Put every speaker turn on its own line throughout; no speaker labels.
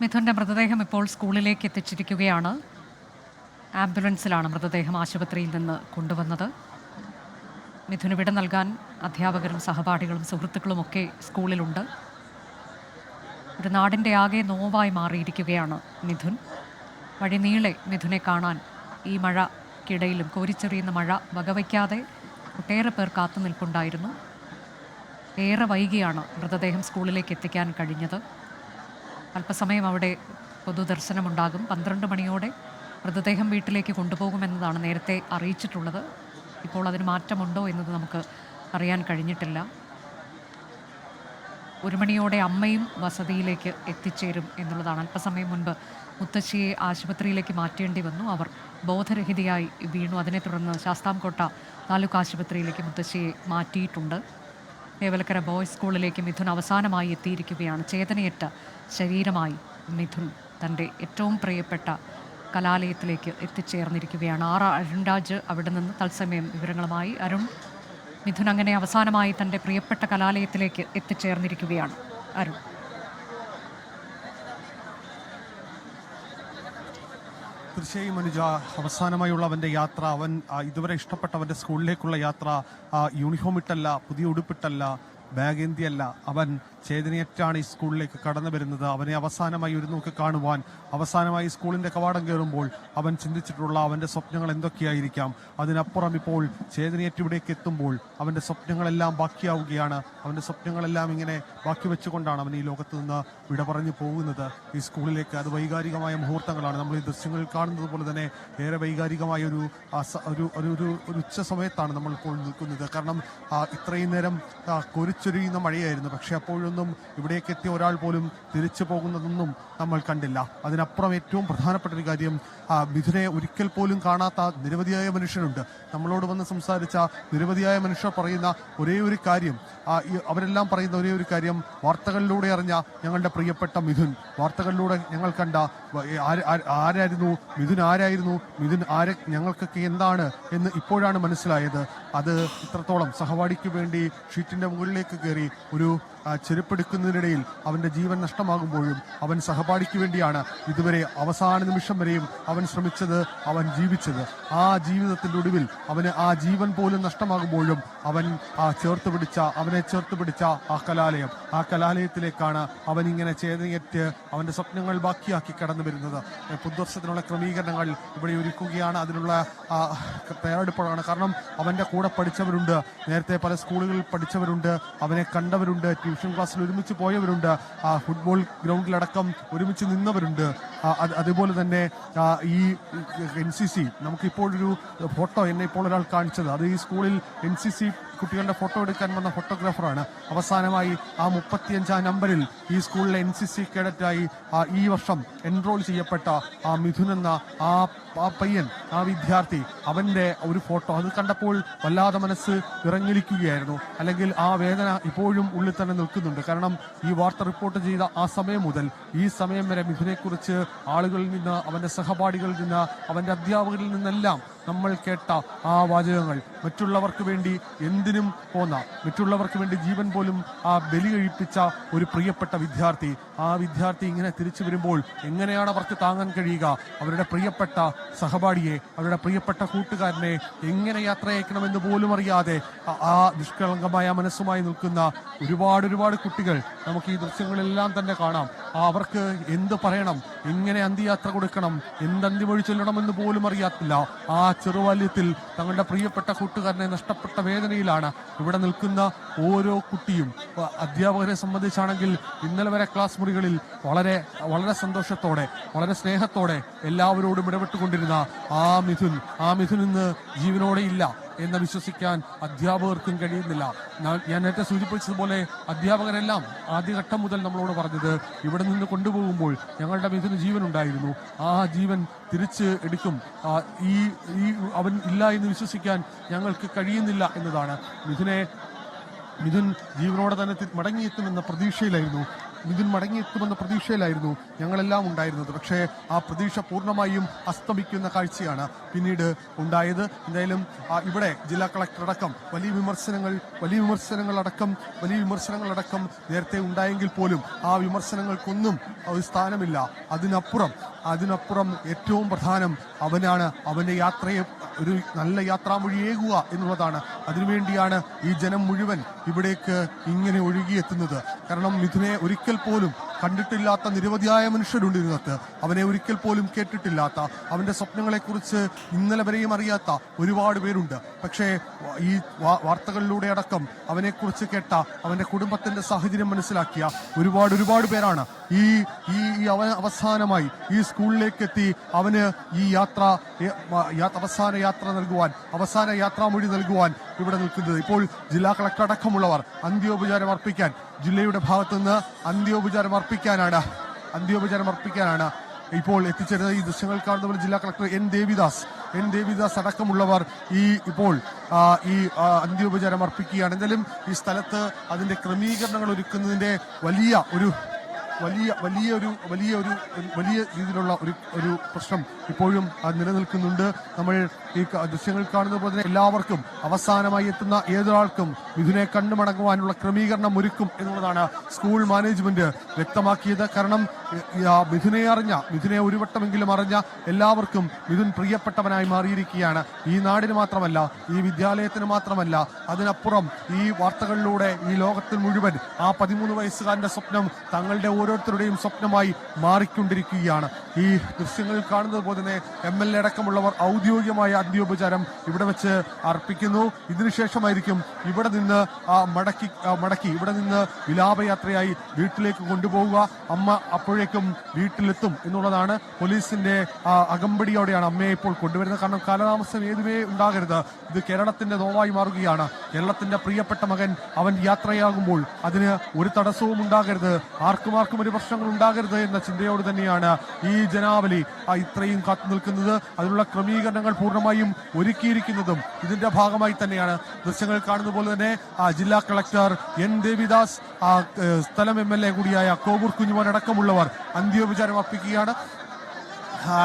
മിഥുൻ്റെ മൃതദേഹം ഇപ്പോൾ സ്കൂളിലേക്ക് എത്തിച്ചിരിക്കുകയാണ്. ആംബുലൻസിലാണ് മൃതദേഹം ആശുപത്രിയിൽ നിന്ന് കൊണ്ടുവന്നത്. മിഥുന് വിട നൽകാൻ അധ്യാപകരും സഹപാഠികളും സുഹൃത്തുക്കളുമൊക്കെ സ്കൂളിലുണ്ട്. ഒരു നാടിൻ്റെ ആകെ നോവായി മാറിയിരിക്കുകയാണ് മിഥുൻ. വഴിനീളെ മിഥുനെ കാണാൻ ഈ മഴയ്ക്കിടയിലും കോരിച്ചെറിയുന്ന മഴ വകവയ്ക്കാതെ ഒട്ടേറെ പേർ കാത്തുനിൽപ്പുണ്ടായിരുന്നു. ഏറെ വൈകിയാണ് മൃതദേഹം സ്കൂളിലേക്ക് എത്തിക്കാൻ കഴിഞ്ഞത്. അല്പസമയം അവിടെ പൊതുദർശനമുണ്ടാകും. 12 മണിയോടെ മൃതദേഹം വീട്ടിലേക്ക് കൊണ്ടുപോകുമെന്നതാണ് നേരത്തെ അറിയിച്ചിട്ടുള്ളത്. ഇപ്പോൾ അതിന് മാറ്റമുണ്ടോ എന്നത് നമുക്ക് അറിയാൻ കഴിഞ്ഞിട്ടില്ല. 1 മണിയോടെ അമ്മയും വസതിയിലേക്ക് എത്തിച്ചേരും എന്നുള്ളതാണ്. അല്പസമയം മുൻപ് മുത്തശ്ശിയെ ആശുപത്രിയിലേക്ക് മാറ്റേണ്ടി വന്നു. അവർ ബോധരഹിതയായി വീണു. അതിനെ തുടർന്ന് ശാസ്താംകോട്ട താലൂക്ക് ആശുപത്രിയിലേക്ക് മുത്തശ്ശിയെ മാറ്റിയിട്ടുണ്ട്. തേവലക്കര ബോയ്സ് സ്കൂളിലേക്ക് മിഥുൻ അവസാനമായി എത്തിയിരിക്കുകയാണ്. ചേതനയേറ്റ ശരീരമായി മിഥുൻ തൻ്റെ ഏറ്റവും പ്രിയപ്പെട്ട കലാലയത്തിലേക്ക് എത്തിച്ചേർന്നിരിക്കുകയാണ്. അരുൺരാജ് അവിടെ നിന്ന് തത്സമയം വിവരങ്ങളുമായി. അരുൺ, മിഥുൻ അങ്ങനെ അവസാനമായി തൻ്റെ പ്രിയപ്പെട്ട കലാലയത്തിലേക്ക് എത്തിച്ചേർന്നിരിക്കുകയാണ്. അരുൺ.
തീർച്ചയായും അനുജ, അവസാനമായുള്ള അവൻ്റെ യാത്ര, അവൻ ഇതുവരെ ഇഷ്ടപ്പെട്ട അവൻ്റെ സ്കൂളിലേക്കുള്ള യാത്ര യൂണിഫോം ഇട്ടല്ല, പുതിയ ഉടുപ്പിട്ടല്ല, ബാഗ് ഏന്തിയല്ല, അവൻ ചേതനയേറ്റാണ് ഈ സ്കൂളിലേക്ക് കടന്നു വരുന്നത്. അവനെ അവസാനമായി ഒരു നോക്ക് കാണുവാൻ, അവസാനമായി സ്കൂളിന്റെ കവാടം കയറുമ്പോൾ അവൻ ചിന്തിച്ചിട്ടുള്ള അവന്റെ സ്വപ്നങ്ങൾ എന്തൊക്കെയായിരിക്കാം. അതിനപ്പുറം ഇപ്പോൾ ചേതനയേറ്റ് ഇവിടേക്ക് എത്തുമ്പോൾ അവന്റെ സ്വപ്നങ്ങളെല്ലാം ബാക്കിയാവുകയാണ്. അവന്റെ സ്വപ്നങ്ങളെല്ലാം ഇങ്ങനെ ബാക്കി വെച്ചുകൊണ്ടാണ് അവൻ ഈ ലോകത്ത് നിന്ന് വിട പറഞ്ഞു പോകുന്നത് ഈ സ്കൂളിലേക്ക്. അത് വൈകാരികമായ മുഹൂർത്തങ്ങളാണ്. നമ്മൾ ഈ ദൃശ്യങ്ങളിൽ കാണുന്നത് പോലെ തന്നെ ഏറെ വൈകാരികമായ ഒരു ഉച്ച സമയത്താണ് നമ്മൾ ഇപ്പോൾ നിൽക്കുന്നത്. കാരണം ഇത്രയും നേരം കൊരിച്ചൊരിയുന്ന മഴയായിരുന്നു. പക്ഷെ അപ്പോഴൊന്നും ഇവിടേക്ക് എത്തിയ ഒരാൾ പോലും തിരിച്ചു പോകുന്നതൊന്നും നമ്മൾ കണ്ടില്ല. അതിനപ്പുറം ഏറ്റവും പ്രധാനപ്പെട്ട ഒരു കാര്യം, മിഥുനെ ഒരിക്കൽ പോലും കാണാത്ത നിരവധിയായ മനുഷ്യരുണ്ട്. നമ്മളോട് വന്ന് സംസാരിച്ച നിരവധിയായ മനുഷ്യർ പറയുന്ന ഒരേ ഒരു കാര്യം, അവരെല്ലാം പറയുന്ന ഒരേ ഒരു കാര്യം, വാർത്തകളിലൂടെ അറിഞ്ഞ ഞങ്ങളുടെ പ്രിയപ്പെട്ട മിഥുൻ, വാർത്തകളിലൂടെ ഞങ്ങൾ കണ്ട ആരായിരുന്നു മിഥുൻ, മിഥുൻ ഞങ്ങൾക്കൊക്കെ എന്താണ് എന്ന് ഇപ്പോഴാണ് മനസ്സിലായത്. അത് ഇത്രത്തോളം സഹപാഠിക്ക് വേണ്ടി ഷീറ്റിന്റെ മുകളിലേക്ക് കയറി ഒരു ചെരുപ്പെടുക്കുന്നതിനിടയിൽ അവന്റെ ജീവൻ നഷ്ടമാകുമ്പോഴും അവൻ സഹപാഠിക്ക് വേണ്ടിയാണ് ഇതുവരെ അവസാന നിമിഷം വരെയും അവൻ ശ്രമിച്ചത്, അവൻ ജീവിച്ചത്. ആ ജീവിതത്തിന്റെ ഒടുവിൽ അവന് ആ ജീവൻ പോലും നഷ്ടമാകുമ്പോഴും അവൻ അവനെ ചേർത്ത് പിടിച്ച ആ കലാലയത്തിലേക്കാണ് അവൻ ഇങ്ങനെ ചേതനയേറ്റ് അവന്റെ സ്വപ്നങ്ങൾ ബാക്കിയാക്കി കടന്നു വരുന്നത്. പുതുവർഷത്തിനുള്ള ക്രമീകരണങ്ങൾ ഇവിടെ ഒരുക്കുകയാണ്. അതിനുള്ള തയ്യാറെടുപ്പാണ്. കാരണം അവന്റെ കൂടെ പഠിച്ചവരുണ്ട്, നേരത്തെ പല സ്കൂളുകളിൽ പഠിച്ചവരുണ്ട്, അവനെ കണ്ടവരുണ്ട്, ട്യൂഷൻ ക്ലാസ്സിൽ ഒരുമിച്ച് പോയവരുണ്ട്, ഫുട്ബോൾ ഗ്രൗണ്ടിലടക്കം ഒരുമിച്ച് നിന്നവരുണ്ട്. അതുപോലെ തന്നെ ഈ NCC, നമുക്കിപ്പോഴൊരു ഫോട്ടോ എന്നെ ഇപ്പോൾ ഒരാൾ കാണിച്ചത്, അത് ഈ സ്കൂളിൽ NCC കുട്ടികളുടെ ഫോട്ടോ എടുക്കാൻ വന്ന ഫോട്ടോഗ്രാഫറാണ്. അവസാനമായി ആ 35-ാം നമ്പറിൽ ഈ സ്കൂളിലെ NCC കേഡറ്റായി ഈ വർഷം എൻറോൾ ചെയ്യപ്പെട്ട ആ മിഥുൻ എന്ന ആ പയ്യൻ, ആ വിദ്യാർത്ഥി, അവന്റെ ഒരു ഫോട്ടോ അത് കണ്ടപ്പോൾ വല്ലാതെ മനസ്സ് വിറങ്ങലിക്കുകയായിരുന്നു. അല്ലെങ്കിൽ ആ വേദന ഇപ്പോഴും ഉള്ളിൽ തന്നെ നിൽക്കുന്നുണ്ട്. കാരണം ഈ വാർത്ത റിപ്പോർട്ട് ചെയ്ത ആ സമയം മുതൽ ഈ സമയം വരെ മിഥുനെ കുറിച്ച് ആളുകളിൽ നിന്ന്, അവന്റെ സഹപാഠികളിൽ നിന്ന്, അവന്റെ അധ്യാപകരിൽ നിന്നെല്ലാം നമ്മൾ കേട്ട ആ വാചകങ്ങൾ, മറ്റുള്ളവർക്ക് വേണ്ടി എന്തിനും പോന്ന, മറ്റുള്ളവർക്ക് വേണ്ടി ജീവൻ പോലും ബലി കഴിപ്പിച്ച ഒരു പ്രിയപ്പെട്ട വിദ്യാർത്ഥി, ആ വിദ്യാർത്ഥി ഇങ്ങനെ തിരിച്ചു വരുമ്പോൾ എങ്ങനെയാണ് അവർക്ക് താങ്ങാൻ കഴിയുക? അവരുടെ പ്രിയപ്പെട്ട സഹപാഠിയെ, അവരുടെ പ്രിയപ്പെട്ട കൂട്ടുകാരനെ എങ്ങനെ യാത്രയക്കണമെന്ന് പോലും അറിയാതെ ആ നിഷ്കളങ്കമായ മനസ്സുമായി നിൽക്കുന്ന ഒരുപാട് കുട്ടികൾ നമുക്ക് ഈ ദൃശ്യങ്ങളെല്ലാം തന്നെ കാണാം. അവർക്ക് എന്ത് പറയണം, എങ്ങനെ അന്ത്യയാത്ര കൊടുക്കണം, അന്തിമൊഴി ചൊല്ലണമെന്ന് പോലും അറിയാത്തില്ല. ആ ചെറുബാല്യത്തിൽ തങ്ങളുടെ പ്രിയപ്പെട്ട കൂട്ടുകാരനെ നഷ്ടപ്പെട്ട വേദനയിലാണ് ഇവിടെ നിൽക്കുന്ന ഓരോ കുട്ടിയും. അധ്യാപകരെ സംബന്ധിച്ചാണെങ്കിൽ ഇന്നലെ വരെ ക്ലാസ് മുറികളിൽ വളരെ വളരെ സന്തോഷത്തോടെ, വളരെ സ്നേഹത്തോടെ എല്ലാവരോടും ഇടപെട്ടുകൊണ്ടിരുന്ന ആ മിഥുൻ ഇന്ന് ജീവനോടെ ഇല്ല എന്ന് വിശ്വസിക്കാൻ അധ്യാപകർക്കും കഴിയുന്നില്ല. ഞാൻ നേരത്തെ സൂചിപ്പിച്ചതുപോലെ അധ്യാപകരെല്ലാം ആദ്യഘട്ടം മുതൽ നമ്മളോട് പറഞ്ഞത്, ഇവിടെ നിന്ന് കൊണ്ടുപോകുമ്പോൾ ഞങ്ങളുടെ മിഥുന് ജീവനുണ്ടായിരുന്നു, ആ ജീവൻ തിരിച്ച് എടുക്കും, അവൻ ഇല്ല എന്ന് വിശ്വസിക്കാൻ ഞങ്ങൾക്ക് കഴിയുന്നില്ല എന്നതാണ്. മിഥുൻ ജീവനോടെ തന്നെ മടങ്ങിയെത്തുമെന്ന പ്രതീക്ഷയിലായിരുന്നു മിഥുൻ മടങ്ങിയെത്തുമെന്ന പ്രതീക്ഷയിലായിരുന്നു ഞങ്ങളെല്ലാം ഉണ്ടായിരുന്നത്. പക്ഷേ ആ പ്രതീക്ഷ പൂർണ്ണമായും അസ്തമിക്കുന്ന കാഴ്ചയാണ് പിന്നീട് ഉണ്ടായത്. എന്തായാലും ഇവിടെ ജില്ലാ കളക്ടർ അടക്കം വലിയ വിമർശനങ്ങളടക്കം നേരത്തെ ഉണ്ടായെങ്കിൽ പോലും ആ വിമർശനങ്ങൾക്കൊന്നും ഒരു സ്ഥാനമില്ല. അതിനപ്പുറം ഏറ്റവും പ്രധാനം അവന്റെ യാത്രയെ ഒരു നല്ല യാത്രാമൊഴിയേകുക എന്നുള്ളതാണ്. അതിനുവേണ്ടിയാണ് ഈ ജനം മുഴുവൻ ഇവിടേക്ക് ഇങ്ങനെ ഒഴുകിയെത്തുന്നത്. കാരണം മിഥുനെ ഒരിക്കൽ പോലും കണ്ടിട്ടില്ലാത്ത നിരവധിയായ മനുഷ്യരുണ്ട് ഇതിനകത്ത്. അവനെ ഒരിക്കൽ പോലും കേട്ടിട്ടില്ലാത്ത, അവന്റെ സ്വപ്നങ്ങളെക്കുറിച്ച് ഇന്നലെ വരെയും അറിയാത്ത ഒരുപാട് പേരുണ്ട്. പക്ഷേ ഈ വാർത്തകളിലൂടെ അടക്കം അവനെക്കുറിച്ച് കേട്ട, അവന്റെ കുടുംബത്തിന്റെ സാഹചര്യം മനസ്സിലാക്കിയ ഒരുപാട് പേരാണ് അവസാനമായി ഈ സ്കൂളിലേക്ക് എത്തി അവന് ഈ അവസാന യാത്രാമൊഴി നൽകുവാൻ ഇവിടെ നിൽക്കുന്നത്. ഇപ്പോൾ ജില്ലാ കളക്ടർ അടക്കമുള്ളവർ അന്ത്യോപചാരം അർപ്പിക്കാൻ, ജില്ലയുടെ ഭാഗത്തുനിന്ന് അന്ത്യോപചാരം അർപ്പിക്കാനാണ് ഇപ്പോൾ എത്തിച്ചേരുന്നത്. ഈ ദൃശ്യങ്ങൾ കാണുന്ന പോലെ ജില്ലാ കളക്ടർ എൻ ദേവിദാസ് അടക്കമുള്ളവർ ഇപ്പോൾ അന്ത്യോപചാരം അർപ്പിക്കുകയാണ്. എന്തായാലും ഈ സ്ഥലത്ത് അതിന്റെ ക്രമീകരണങ്ങൾ ഒരുക്കുന്നതിന്റെ വലിയ രീതിയിലുള്ള ഒരു പ്രശ്നം ഇപ്പോഴും നിലനിൽക്കുന്നുണ്ട്. നമ്മൾ ഈ ദൃശ്യങ്ങൾ കാണുന്ന പോലെ തന്നെ എല്ലാവർക്കും അവസാനമായി എത്തുന്ന ഏതൊരാൾക്കും മിഥുനെ കണ്ടുമടങ്ങുവാനുള്ള ക്രമീകരണം ഒരുക്കും എന്നുള്ളതാണ് സ്കൂൾ മാനേജ്മെന്റ് വ്യക്തമാക്കിയത്. കാരണം മിഥുനെ ഒരു വട്ടമെങ്കിലും അറിഞ്ഞ എല്ലാവർക്കും മിഥുൻ പ്രിയപ്പെട്ടവനായി മാറിയിരിക്കുകയാണ്. ഈ നാടിന് മാത്രമല്ല, ഈ വിദ്യാലയത്തിന് മാത്രമല്ല, അതിനപ്പുറം ഈ വാർത്തകളിലൂടെ ഈ ലോകത്തിൽ മുഴുവൻ ആ 13 വയസ്സുകാരന്റെ സ്വപ്നം തങ്ങളുടെ ഓരോരുത്തരുടെയും സ്വപ്നമായി മാറിക്കൊണ്ടിരിക്കുകയാണ്. ഈ ദൃശ്യങ്ങൾ കാണുന്നത് പോലെ തന്നെ MLA അടക്കമുള്ളവർ ഔദ്യോഗികമായ അന്ത്യോപചാരം ഇവിടെ വെച്ച് അർപ്പിക്കുന്നു. ഇതിനുശേഷമായിരിക്കും ഇവിടെ നിന്ന് മടക്കി ഇവിടെ നിന്ന് വിലാപയാത്രയായി വീട്ടിലേക്ക് കൊണ്ടുപോവുക. അമ്മ അപ്പോഴേക്കും വീട്ടിലെത്തും എന്നുള്ളതാണ്. പോലീസിന്റെ അകമ്പടിയോടെയാണ് അമ്മയെ ഇപ്പോൾ കൊണ്ടുവരുന്നത്. കാരണം കാലതാമസം ഏതുവേ ഉണ്ടാകരുത്. ഇത് കേരളത്തിന്റെ നോവായി മാറുകയാണ്. കേരളത്തിന്റെ പ്രിയപ്പെട്ട മകൻ അവൻ യാത്രയാകുമ്പോൾ അതിന് ഒരു തടസ്സവും ഉണ്ടാകരുത്, ആർക്കും ഒരു പ്രശ്നങ്ങൾ ഉണ്ടാകരുത് എന്ന ചിന്തയോട് തന്നെയാണ് ഈ ജനാവലി ഇത്രയും കാത്തു നിൽക്കുന്നത്. അതിനുള്ള ക്രമീകരണങ്ങൾ പൂർണ്ണമായും ഒരുക്കിയിരിക്കുന്നതും ഇതിന്റെ ഭാഗമായി തന്നെയാണ്. ദൃശ്യങ്ങൾ കാണുന്ന പോലെ തന്നെ ജില്ലാ കളക്ടർ എൻ ദേവിദാസ്, സ്ഥലം MLA കൂടിയായ കോവൂർ കുഞ്ഞുമോൻ അടക്കമുള്ളവർ അന്ത്യോപചാരം അർപ്പിക്കുകയാണ്.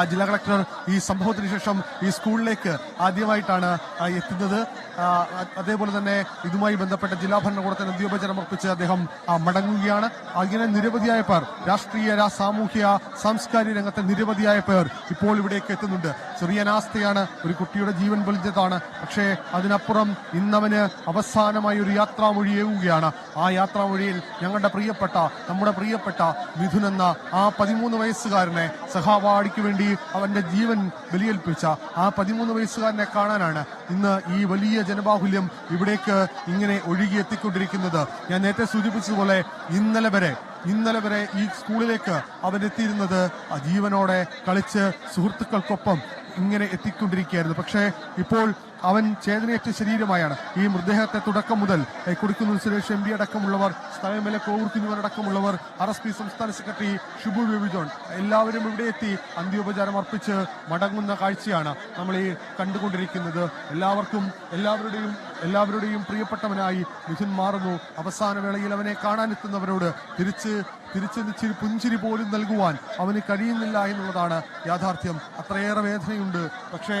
ജില്ലാ കളക്ടർ ഈ സംഭവത്തിന് ശേഷം ഈ സ്കൂളിലേക്ക് ആദ്യമായിട്ടാണ് എത്തുന്നത്. അതേപോലെ തന്നെ ഇതുമായി ബന്ധപ്പെട്ട ജില്ലാ ഭരണകൂടത്തിന് അന്ത്യോപചാരം അർപ്പിച്ച് അദ്ദേഹം മടങ്ങുകയാണ്. അങ്ങനെ നിരവധിയായ പേർ, രാഷ്ട്രീയ, സാമൂഹ്യ, സാംസ്കാരിക രംഗത്തെ നിരവധിയായ പേർ ഇപ്പോൾ ഇവിടേക്ക് എത്തുന്നുണ്ട്. ചെറിയ അനാസ്ഥയാണ്, ഒരു കുട്ടിയുടെ ജീവൻ പൊലിഞ്ഞതാണ്. പക്ഷേ അതിനപ്പുറം ഇന്നവന് അവസാനമായി ഒരു യാത്രാമൊഴിയേകുകയാണ്. ആ യാത്രാമൊഴിയിൽ നമ്മുടെ പ്രിയപ്പെട്ട മിഥുൻ എന്ന ആ 13 വയസ്സുകാരനെ സഹാവാടിക്ക് വേണ്ടി അവന്റെ ജീവൻ ബലിയേൽപ്പിച്ച ആ 13 വയസ്സുകാരനെ കാണാനാണ് ഇന്ന് ഈ വലിയ ജനബാഹുല്യം ഇവിടേക്ക് ഇങ്ങനെ ഒഴുകിയെത്തിക്കൊണ്ടിരിക്കുന്നത്. ഞാൻ നേരത്തെ സൂചിപ്പിച്ചതുപോലെ ഇന്നലെ വരെ ഈ സ്കൂളിലേക്ക് അവൻ എത്തിയിരുന്നത് ജീവനോടെ കളിച്ച് സുഹൃത്തുക്കൾക്കൊപ്പം ഇങ്ങനെ എത്തിക്കൊണ്ടിരിക്കുകയായിരുന്നു. പക്ഷേ ഇപ്പോൾ അവൻ ചേതനയേറ്റ ശരീരമായാണ്. ഈ മൃതദേഹത്തെ തുടക്കം മുതൽ കൊടിക്കുന്നിൽ സുരേഷ് MP അടക്കമുള്ളവർ, സ്ഥലം MLA കോവൂർ കുഞ്ഞുമോൻ അടക്കമുള്ളവർ, RSP സംസ്ഥാന സെക്രട്ടറി ഷിബു ബേബി ജോൺ എല്ലാവരും ഇവിടെ എത്തി അന്ത്യോപചാരം അർപ്പിച്ച് മടങ്ങുന്ന കാഴ്ചയാണ് നമ്മൾ ഈ കണ്ടുകൊണ്ടിരിക്കുന്നത്. എല്ലാവരുടെയും പ്രിയപ്പെട്ടവനായി മിഥുൻ മാറുന്നു. അവസാന വേളയിൽ അവനെ കാണാനെത്തുന്നവരോട് തിരിച്ച് പുഞ്ചിരി പോലും നൽകുവാൻ അവന് കഴിയുന്നില്ല എന്നുള്ളതാണ് യാഥാർത്ഥ്യം. അത്രയേറെ വേദനയുണ്ട്. പക്ഷേ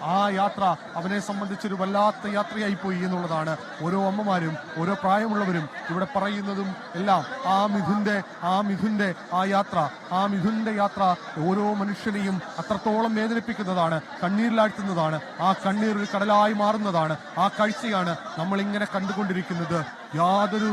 ആ യാത്ര അവനെ സംബന്ധിച്ചൊരു വല്ലാത്ത യാത്രയായി പോയി എന്നുള്ളതാണ് ഓരോ അമ്മമാരും ഓരോ പ്രായമുള്ളവരും ഇവിടെ പറയുന്നതും എല്ലാം. ആ മിഥുന്റെ യാത്ര ഓരോ മനുഷ്യനെയും അത്രത്തോളം വേദനിപ്പിക്കുന്നതാണ്, കണ്ണീരിലാഴ്ത്തുന്നതാണ്. ആ കണ്ണീർ ഒരു കടലായി മാറുന്നതാണ്. ആ കാഴ്ചയാണ് നമ്മൾ ഇങ്ങനെ കണ്ടുകൊണ്ടിരിക്കുന്നത്. യാതൊരു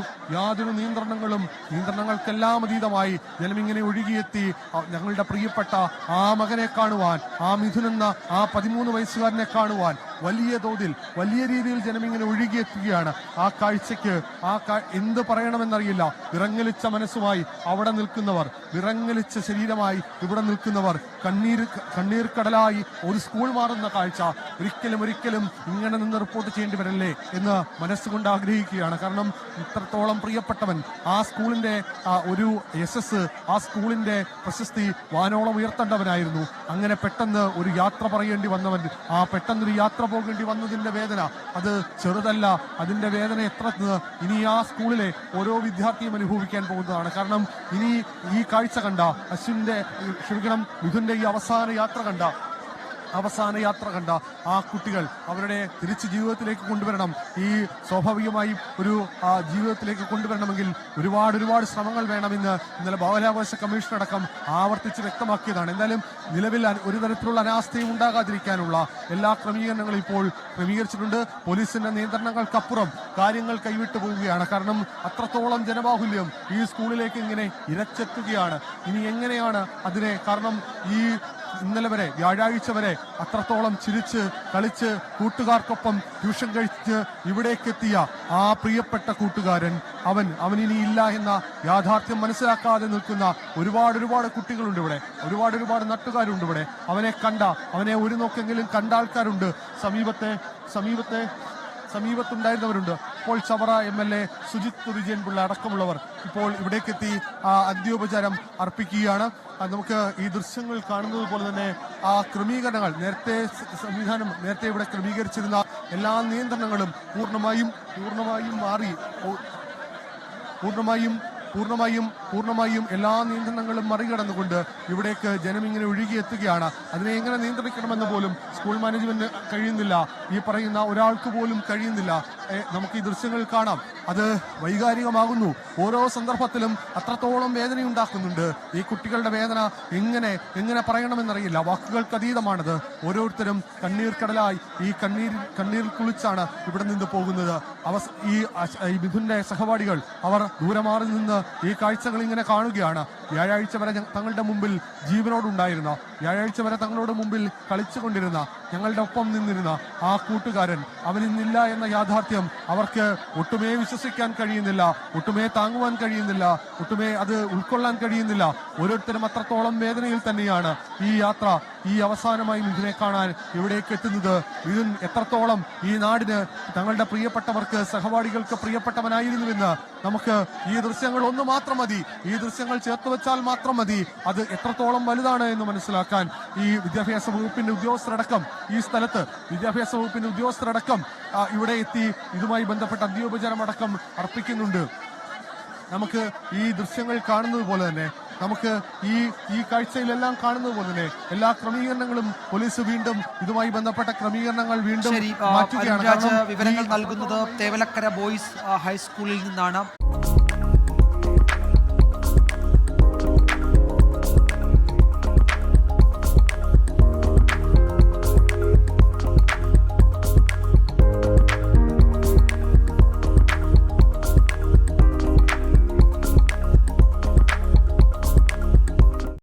നിയന്ത്രണങ്ങൾക്കെല്ലാം അതീതമായി ജനമിങ്ങനെ ഒഴുകിയെത്തി ഞങ്ങളുടെ പ്രിയപ്പെട്ട ആ മകനെ കാണുവാൻ, ആ മിഥുൻ എന്ന ആ 13 വയസ്സുകാരനെ കാണുവാൻ വലിയ തോതിൽ വലിയ രീതിയിൽ ജനമിങ്ങനെ ഒഴുകിയെത്തുകയാണ്. ആ കാഴ്ചയ്ക്ക് എന്ത് പറയണമെന്നറിയില്ല. വിറങ്ങലിച്ച മനസ്സുമായി അവിടെ നിൽക്കുന്നവർ, വിറങ്ങലിച്ച ശരീരമായി ഇവിടെ നിൽക്കുന്നവർ, കണ്ണീർ കടലായി ഒരു സ്കൂൾ മാറുന്ന കാഴ്ച ഒരിക്കലും ഇങ്ങനെ നിന്ന് റിപ്പോർട്ട് ചെയ്യേണ്ടി വരല്ലേ എന്ന് മനസ്സുകൊണ്ട് ആഗ്രഹിക്കുകയാണ്. കാരണം ഇത്രത്തോളം പ്രിയപ്പെട്ടവൻ, ആ സ്കൂളിന്റെ ഒരു യശസ്, ആ സ്കൂളിന്റെ പ്രശസ്തി വാനോളം ഉയർത്തേണ്ടവനായിരുന്നു. അങ്ങനെ പെട്ടെന്ന് ഒരു യാത്ര പറയേണ്ടി വന്നവൻ, ആ പെട്ടെന്നൊരു യാത്ര പോകേണ്ടി വന്നതിന്റെ വേദന അത് ചെറുതല്ല. അതിന്റെ വേദന എത്ര ഇനി ആ സ്കൂളിലെ ഓരോ വിദ്യാർത്ഥിയും അനുഭവിക്കാൻ പോകുന്നതാണ്. കാരണം ഇനി ഈ കാഴ്ച കണ്ട മിഥുന്റെ ഈ അവസാന യാത്ര കണ്ട ആ കുട്ടികൾ അവരുടെ തിരിച്ച് ജീവിതത്തിലേക്ക് കൊണ്ടുവരണം. ഈ സ്വാഭാവികമായി ഒരു ജീവിതത്തിലേക്ക് കൊണ്ടുവരണമെങ്കിൽ ഒരുപാട് ശ്രമങ്ങൾ വേണമെന്ന് ഇന്നലെ ബാലാവകാശ കമ്മീഷൻ അടക്കം ആവർത്തിച്ച് വ്യക്തമാക്കിയതാണ്. എന്തായാലും നിലവിൽ ഒരു തരത്തിലുള്ള അനാസ്ഥയും ഉണ്ടാകാതിരിക്കാനുള്ള എല്ലാ ക്രമീകരണങ്ങളും ഇപ്പോൾ ക്രമീകരിച്ചിട്ടുണ്ട്. പോലീസിന്റെ നിയന്ത്രണങ്ങൾക്കപ്പുറം കാര്യങ്ങൾ കൈവിട്ടു പോവുകയാണ്. കാരണം അത്രത്തോളം ജനബാഹുല്യം ഈ സ്കൂളിലേക്ക് ഇങ്ങനെ ഇരച്ചെത്തുകയാണ്. ഇനി എങ്ങനെയാണ് അതിനെ, കാരണം ഈ ഇന്നലെ വരെ വ്യാഴാഴ്ച വരെ അത്രത്തോളം ചിരിച്ച് കളിച്ച് കൂട്ടുകാർക്കൊപ്പം ട്യൂഷൻ കഴിച്ച് ഇവിടേക്കെത്തിയ ആ പ്രിയപ്പെട്ട കൂട്ടുകാരൻ അവനിനി ഇല്ല എന്ന യാഥാർത്ഥ്യം മനസ്സിലാക്കാതെ നിൽക്കുന്ന ഒരുപാട് കുട്ടികളുണ്ട് ഇവിടെ, ഒരുപാട് നാട്ടുകാരുണ്ട് ഇവിടെ. അവനെ ഒരു നോക്കെങ്കിലും കണ്ട ആൾക്കാരുണ്ട്. സമീപത്തുണ്ടായിരുന്നവരുണ്ട്. ഇപ്പോൾ ചവറ MLA സുജിത് വിജയൻ പിള്ള അടക്കമുള്ളവർ ഇപ്പോൾ ഇവിടേക്കെത്തി അന്ത്യോപചാരം അർപ്പിക്കുകയാണ്. നമുക്ക് ഈ ദൃശ്യങ്ങൾ കാണുന്നത് പോലെ തന്നെ ആ ക്രമീകരണങ്ങൾ നേരത്തെ ഇവിടെ ക്രമീകരിച്ചിരുന്ന എല്ലാ നിയന്ത്രണങ്ങളും പൂർണ്ണമായും മാറി. പൂർണ്ണമായും എല്ലാ നിയന്ത്രണങ്ങളും മറികടന്നുകൊണ്ട് ഇവിടേക്ക് ജനം ഇങ്ങനെ ഒഴുകിയെത്തുകയാണ്. അതിനെ എങ്ങനെ നിയന്ത്രിക്കണമെന്ന് പോലും സ്കൂൾ മാനേജ്മെന്റ് കഴിയുന്നില്ല. ഈ പറയുന്ന ഒരാൾക്ക് പോലും കഴിയുന്നില്ല. നമുക്ക് ഈ ദൃശ്യങ്ങൾ കാണാം. അത് വൈകാരികമാകുന്നു. ഓരോ സന്ദർഭത്തിലും അത്രത്തോളം വേദനയുണ്ടാക്കുന്നുണ്ട്. ഈ കുട്ടികളുടെ വേദന എങ്ങനെ പറയണമെന്നറിയില്ല. വാക്കുകൾക്ക് അതീതമാണത്. ഓരോരുത്തരും കണ്ണീർക്കടലായി ഈ കണ്ണീർ കുളിച്ചാണ് ഇവിടെ നിന്ന് പോകുന്നത്. ഈ മിഥുന്റെ സഹപാഠികൾ അവർ ദൂരെ മാറി നിന്ന് ഈ കാഴ്ചകൾ ഇങ്ങനെ കാണുകയാണ്. വ്യാഴാഴ്ച വരെ തങ്ങളുടെ മുമ്പിൽ ജീവനോടുണ്ടായിരുന്ന, വ്യാഴാഴ്ച വരെ തങ്ങളുടെ മുമ്പിൽ കളിച്ചുകൊണ്ടിരുന്ന, ഞങ്ങളുടെ ഒപ്പം നിന്നിരുന്ന ആ കൂട്ടുകാരൻ അവനിന്നില്ല എന്ന യാഥാർത്ഥ്യം അവർക്ക് ഒട്ടുമേ വിശ്വസിക്കാൻ കഴിയുന്നില്ല, ഒട്ടുമേ താങ്ങുവാൻ കഴിയുന്നില്ല, ഒട്ടുമേ അത് ഉൾക്കൊള്ളാൻ കഴിയുന്നില്ല. ഓരോരുത്തരും അത്രത്തോളം വേദനയിൽ തന്നെയാണ് ഈ യാത്ര. ഈ അവസാനമായി മിഥുനെ കാണാൻ ഇവിടേക്ക് എത്തുന്നത്. മിഥുൻ എത്രത്തോളം ഈ നാടിന്, തങ്ങളുടെ പ്രിയപ്പെട്ടവർക്ക്, സഹപാഠികൾക്ക് പ്രിയപ്പെട്ടവനായിരുന്നുവെന്ന് നമുക്ക് ഈ ദൃശ്യങ്ങൾ ഒന്ന് മാത്രം മതി, ഈ ദൃശ്യങ്ങൾ ചേർത്ത് വെച്ചാൽ മാത്രം മതി അത് എത്രത്തോളം വലുതാണ് എന്ന് മനസ്സിലാക്കാൻ. ഈ വിദ്യാഭ്യാസ വകുപ്പിന്റെ ഉദ്യോഗസ്ഥരടക്കം ഈ സ്ഥലത്ത് ഇവിടെ എത്തി ഇതുമായി ബന്ധപ്പെട്ട അന്ത്യോപചാരം അടക്കം അർപ്പിക്കുന്നുണ്ട്. നമുക്ക് ഈ ദൃശ്യങ്ങൾ കാണുന്നത് പോലെ തന്നെ, നമുക്ക് ഈ കാഴ്ചയിലെല്ലാം കാണുന്നത് പോലെ തന്നെ എല്ലാ ക്രമീകരണങ്ങളും പോലീസ് വീണ്ടും ഇതുമായി ബന്ധപ്പെട്ട ക്രമീകരണങ്ങൾ വീണ്ടും മാറ്റുകയാണ്.
വിവരങ്ങൾ നൽകുന്നത് തേവലക്കര ബോയ്സ് ഹൈസ്കൂളിൽ നിന്നാണ്.